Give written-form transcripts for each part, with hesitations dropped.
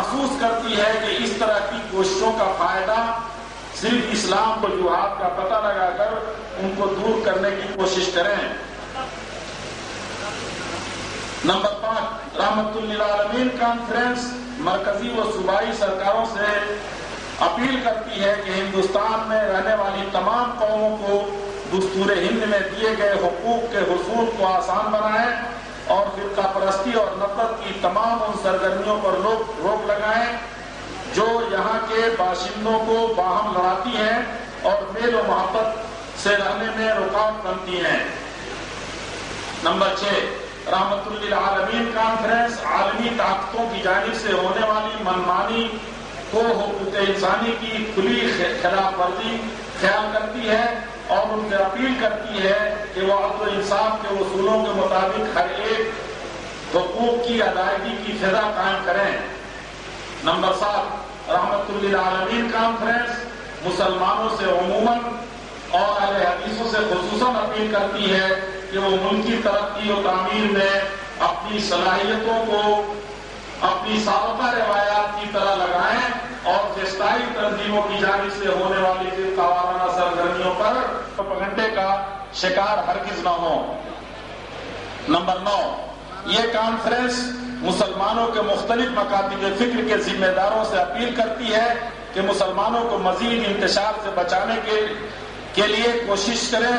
محسوس کرتی ہے کہ اس طرح کی کوششوں کا فائدہ صرف اسلام کو وجوہات کا پتہ لگا کر ان کو دور کرنے کی کوشش کریں۔ نمبر 5، رحمت للعالمین کانفرنس مرکزی و صوبائی سرکاروں سے اپیل کرتی ہے کہ ہندوستان میں رہنے والی تمام قوموں کو دستور ہند میں دیے گئے حقوق کے حصول کو آسان بنائیں اور فرقہ پرستی اور نفرت کی تمام ان سرگرمیوں پر روک لگائیں جو یہاں کے باشندوں کو باہم لڑاتی ہیں اور میل و محبت سے رہنے میں رکاوٹ بنتی ہیں۔ نمبر 6، رحمت للعالمین کانفرنس عالمی طاقتوں کی جانب سے ہونے والی منمانی کو حقوق انسانی کی کھلی خلاف ورزی خیال کرتی ہے اور ان سے اپیل کرتی ہے کہ وہ عدل و انصاف کے اصولوں کے مطابق ہر ایک حقوق کی ادائیگی کی فضا قائم کریں۔ نمبر 7، رحمت للعالمین کانفرنس مسلمانوں سے عموماً اور اہل حدیثوں سے خصوصاً اپیل کرتی ہے کہ وہ ملک کی ترقی و تعمیر میں اپنی صلاحیتوں کو اپنی سابقہ روایات کی طرح لگائیں اور فسطائی تنظیموں کی جانب سے ہونے والی فرقہ وارانہ سرگرمیوں پر پروپیگنڈے کا شکار ہرگز نہ ہو۔ نمبر 9، یہ کانفرنس مسلمانوں کے مختلف مکاتب فکر کے ذمہ داروں سے اپیل کرتی ہے کہ مسلمانوں کو مزید انتشار سے بچانے کے لیے کوشش کریں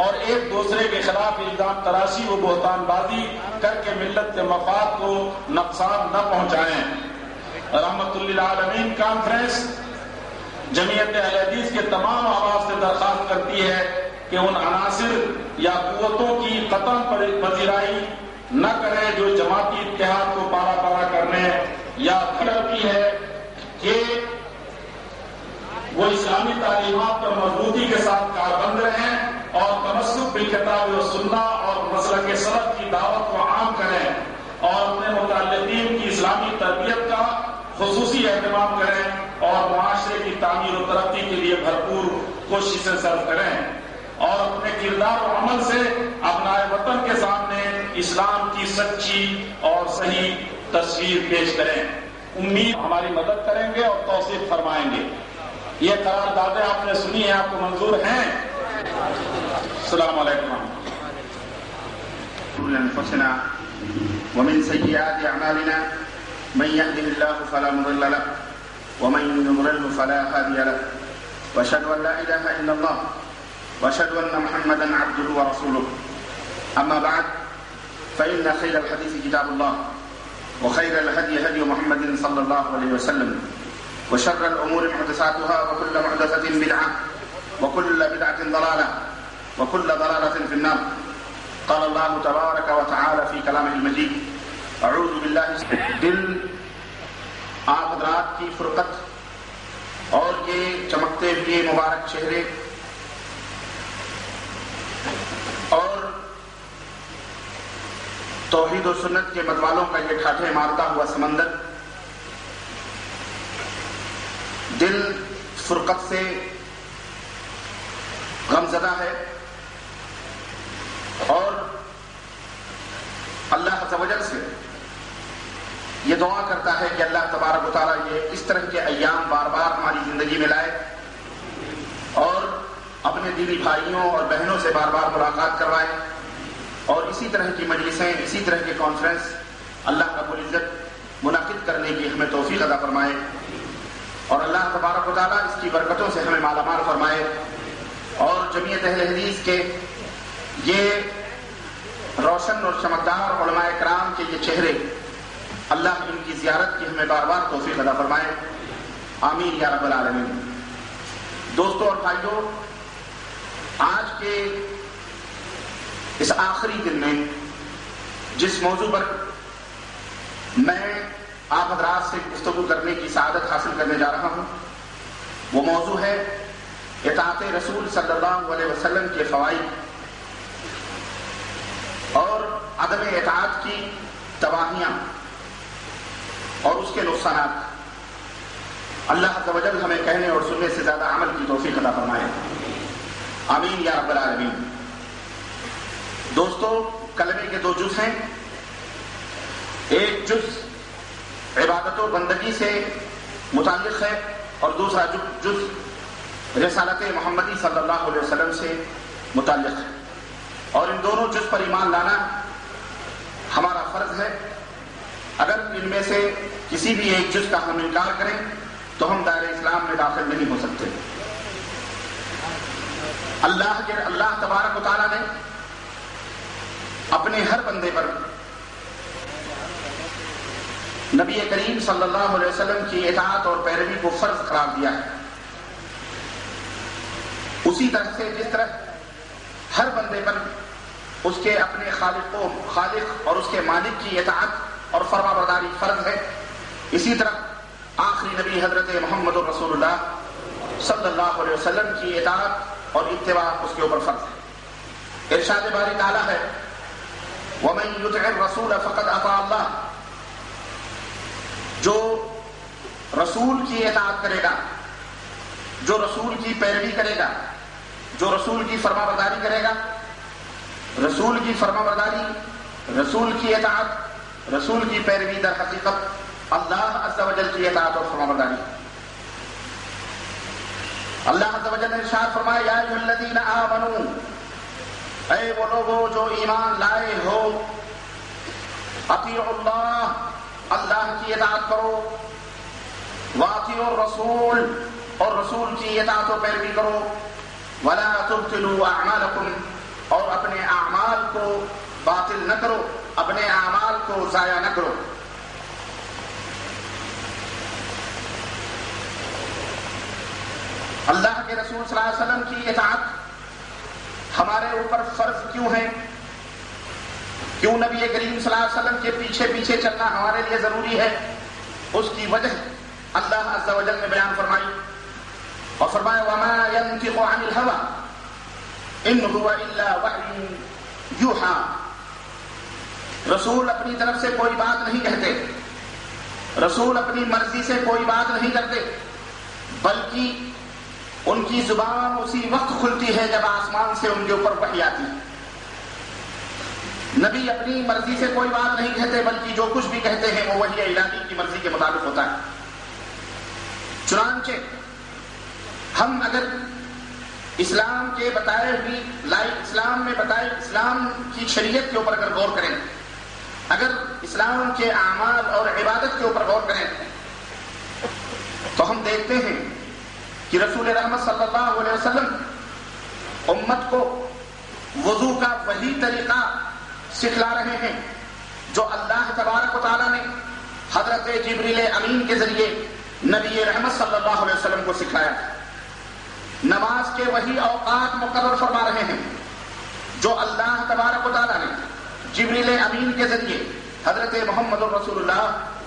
اور ایک دوسرے کے خلاف الزام تراشی و بہتان بازی کر کے ملت کے مفاد کو نقصان نہ پہنچائیں۔ رحمت للعالمین کانفرنس جمعیت اہل حدیث کے تمام اعضاء سے درخواست کرتی ہے کہ ان عناصر یا قوتوں کی قطعاً پذیرائی نہ کرے جو جماعتی اتحاد کو پارا کرنے یا کرتی ہے کہ وہ اسلامی تعلیمات پر مضبوطی کے ساتھ کاربند رہیں اور تمسک بالکتاب و سنہ اور مسلک سلف کی دعوت کو عام کریں اور اپنے متعلقین کی اسلامی تربیت کا خصوصی اہتمام کریں اور معاشرے کی تعمیر و ترقی کے لیے بھرپور کوششیں صرف کریں اور اپنے کردار و عمل سے ابنائے وطن کے سامنے اسلام کی سچی اور صحیح تصویر پیش کریں۔ امید ہماری مدد کریں گے اور توثیق فرمائیں گے۔ یہ قراردادیں آپ نے سنی ہیں، آپ کو منظور ہیں؟ السلام علیکم۔ انفسنا ومن سيئات اعمالنا من يهده الله فلا مضل له ومن يضلل فلا هادي له واشهد ان لا اله الا الله واشهد ان محمدا عبده ورسوله اما بعد فان خير الحديث كتاب الله وخير الهدي هدي محمد صلى الله عليه وسلم وشر الأمور محدثاتها وكل محدثة بدعة وكل بدعة ضلالة وكل ضلالة في النار قال الله تبارك وتعالى في كلامه المجيد اعوذ بالله دل آپ حضرات کی فرقت اور یہ چمکتے ہوئے مبارک چہرے اور توحید و سنت کے مدوالوں کا یہ ٹھاٹھے مارتا ہوا سمندر دل فرقت سے غمزدہ ہے اور اللہ عز و جل سے یہ دعا کرتا ہے کہ اللہ تبارک و تعالیٰ یہ اس طرح کے ایام بار بار ہماری زندگی میں لائے اور اپنے دینی بھائیوں اور بہنوں سے بار بار ملاقات کروائے اور اسی طرح کی مجلسیں اسی طرح کے کانفرنس اللہ رب العزت منعقد کرنے کی ہمیں توفیق عطا فرمائے اور اللہ تبارک و تعالیٰ اس کی برکتوں سے ہمیں مالا مال فرمائے اور جمعیت اہل حدیث کے یہ روشن اور چمکدار علماء کرام کے یہ چہرے اللہ ان کی زیارت کی ہمیں بار بار توفیق عطا فرمائے، آمین یا رب العالمین۔ دوستوں اور بھائیوں، آج کے اس آخری دن میں جس موضوع پر میں آپ حضرات سے گفتگو کرنے کی سعادت حاصل کرنے جا رہا ہوں وہ موضوع ہے اطاعت رسول صلی اللہ علیہ وسلم کے فوائد اور عدم اطاعت کی تباہیاں اور اس کے نقصانات۔ اللہ عز و جل ہمیں کہنے اور سننے سے زیادہ عمل کی توفیق عطا فرمائے، آمین یا رب العالمین۔ دوستو، کلمے کے دو جز ہیں، ایک جز عبادت و بندگی سے متعلق ہے اور دوسرا جز رسالت محمدی صلی اللہ علیہ وسلم سے متعلق ہے، اور ان دونوں جز پر ایمان لانا ہمارا فرض ہے۔ اگر ان میں سے کسی بھی ایک جز کا ہم انکار کریں تو ہم دائرہ اسلام میں داخل نہیں ہو سکتے۔ اللہ تبارک و تعالیٰ نے اپنے ہر بندے پر نبی کریم صلی اللہ علیہ وسلم کی اطاعت اور پیروی کو فرض قرار دیا ہے، اسی طرح سے جس طرح ہر بندے پر اس کے اپنے خالق اور اس کے مالک کی اطاعت اور فرما برداری فرض ہے، اسی طرح آخری نبی حضرت محمد رسول اللہ صلی اللہ علیہ وسلم کی اطاعت اور اتباع اس کے اوپر فرض ہے۔ ارشاد باری تعالیٰ ہے وَمَن يُطِعِ الرَّسُولَ فَقَدْ أَطَاعَ اللَّهَ، جو رسول کی اطاعت کرے گا، جو رسول کی پیروی کرے گا، جو رسول کی فرما برداری کرے گا، رسول کی فرما برداری، رسول کی اطاعت، رسول کی پیروی در حقیقت اللہ عز و جل کی اطاعت اور فرما برداری۔ اللہ عز و جل نے ارشاد فرمایا یا ایھا الذین آمنوا، اے وہ لوگوں جو ایمان لائے ہو، اطیعوا اللہ، اللہ کی اطاعت کرو، واطیعوا الرسول، اور رسول کی اطاعت و پیروی کرو، ولا تبطلوا اعمالکم، اور اپنے اعمال کو باطل نہ کرو، اپنے اعمال کو ضائع نہ کرو۔ اللہ کے رسول صلی اللہ علیہ وسلم کی اطاعت ہمارے اوپر فرض کیوں ہے؟ کیوں نبی کریم صلی اللہ علیہ وسلم کے پیچھے پیچھے چلنا ہمارے لیے ضروری ہے؟ اس کی وجہ اللہ عز و جل نے بیان فرمائی اور فرمایا وَمَا يَنْطِقُ عَنِ الْهَوَىٰ إِنْ هُوَ إِلَّا وَحْيٌ يُوحَىٰ، رسول اپنی طرف سے کوئی بات نہیں کہتے، رسول اپنی مرضی سے کوئی بات نہیں کرتے، بلکہ ان کی زبان اسی وقت کھلتی ہے جب آسمان سے ان کے اوپر وحی آتی ہے۔ نبی اپنی مرضی سے کوئی بات نہیں کہتے، بلکہ جو کچھ بھی کہتے ہیں وہ وحی الہی کی مرضی کے مطابق ہوتا ہے۔ چنانچہ ہم اگر اسلام کے بتائے ہوئی اسلام میں بتائے اسلام کی شریعت کے اوپر اگر غور کریں، اگر اسلام کے اعمال اور عبادت کے اوپر غور کریں تو ہم دیکھتے ہیں کہ رسول رحمت صلی اللہ علیہ وسلم امت کو وضو کا وہی طریقہ سکھلا رہے ہیں جو اللہ تبارک و تعالیٰ نے حضرت جبریل امین کے ذریعے نبی رحمت صلی اللہ علیہ وسلم کو سکھلایا۔ نماز کے وہی اوقات مقرر فرما رہے ہیں جو اللہ تبارک و تعالیٰ نے جبریل امین کے ذریعے حضرت محمد رسول اللہ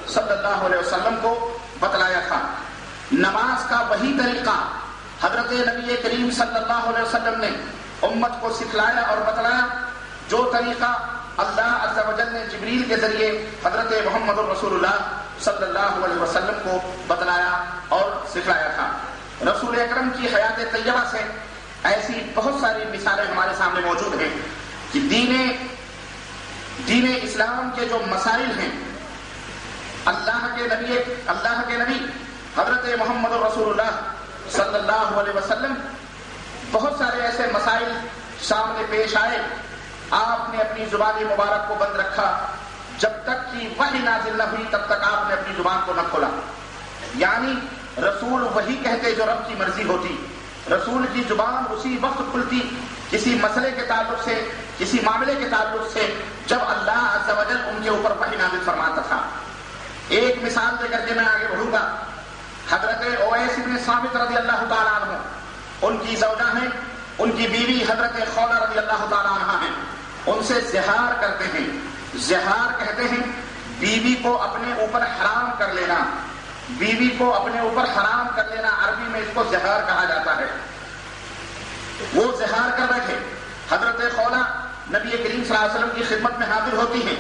صلی اللہ علیہ وسلم کو بتلایا تھا۔ نماز کا وہی طریقہ حضرت نبی کریم صلی اللہ علیہ وسلم نے امت کو سکھلایا اور بتلایا، جو طریقہ اللہ عز و جل نے جبریل کے ذریعے حضرت محمد رسول اللہ صلی اللہ علیہ وسلم کو بتلایا اور سکھلایا تھا۔ رسول اکرم کی حیات طیبہ سے ایسی بہت ساری مثالیں ہمارے سامنے موجود ہیں کہ دین اسلام کے جو مسائل ہیں، اللہ کے نبی حضرت محمد رسول اللہ صلی اللہ علیہ وسلم بہت سارے ایسے مسائل سامنے پیش آئے، آپ نے اپنی زبان مبارک کو بند رکھا، جب تک کہ وحی نازل نہ ہوئی تب تک آپ نے اپنی زبان کو نہ کھولا۔ یعنی رسول وہی کہتے جو رب کی مرضی ہوتی، رسول کی زبان اسی وقت کھلتی کسی مسئلے کے تعلق سے، کسی معاملے کے تعلق سے جب اللہ عز و جل ان کے اوپر وحی نازل فرماتا تھا۔ ایک مثال دے کر کے میں آگے بڑھوں گا۔ حضرت اویس بن ثابت رضی اللہ تعالیٰ عنہ، ان کی زوجہ ہیں، ان کی بیوی حضرت خولہ رضی اللہ تعالیٰ عنہ ہیں، ان سے زہار کرتے ہیں۔ زہار کہتے ہیں بیوی کو اپنے اوپر حرام کر لینا، بیوی کو اپنے اوپر حرام کر لینا، عربی میں اس کو زہار کہا جاتا ہے۔ وہ زہار کر بیٹھے، حضرت خولہ نبی کریم صلی اللہ علیہ وسلم کی خدمت میں حاضر ہوتی ہیں،